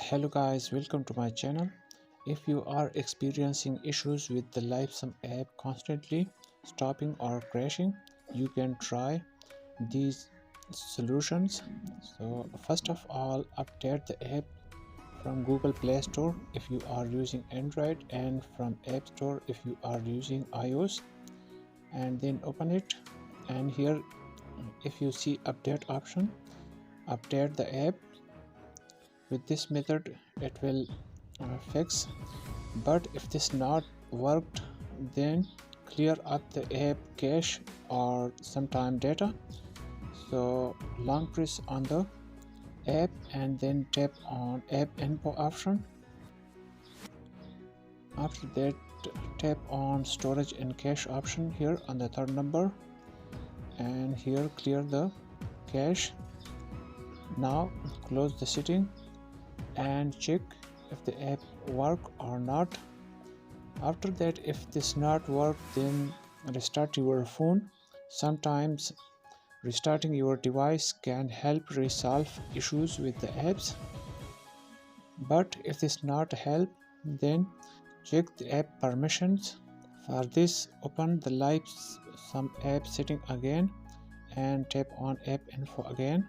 Hello guys, welcome to my channel. If you are experiencing issues with the Lifesum app constantly stopping or crashing, you can try these solutions. So first of all, update the app from Google Play Store if you are using Android and from App Store if you are using iOS, and then open it. And here if you see update option, update the app. With this method it will fix, but if this not worked, then clear up the app cache or sometime data. So long press on the app and then tap on app info option. After that, tap on storage and cache option here on the third number, and here clear the cache. Now close the setting and check if the app work or not. After that, if this not work, then restart your phone. Sometimes restarting your device can help resolve issues with the apps, but if this not help, then check the app permissions. For this, open the Lifesum app setting again and tap on app info again,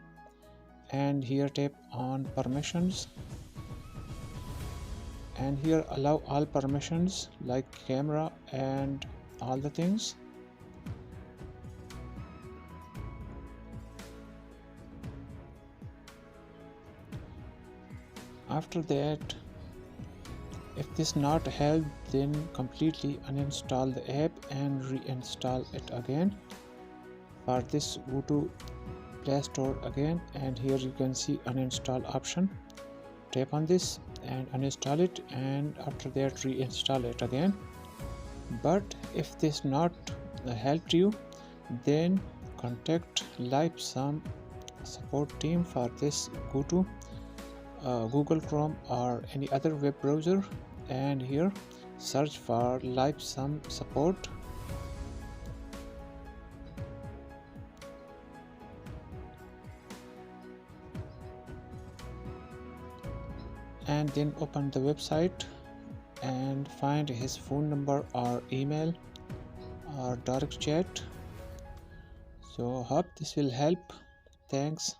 and here tap on permissions, and here allow all permissions like camera and all the things. After that, if this not help, then completely uninstall the app and reinstall it again. For this, go to Play Store again, and here you can see uninstall option. Tap on this and uninstall it, and after that reinstall it again. But if this not helped you, then contact Lifesum support team. For this, go to Google Chrome or any other web browser, and here search for Lifesum support. And then open the website and find his phone number or email or direct chat. So hope this will help. Thanks.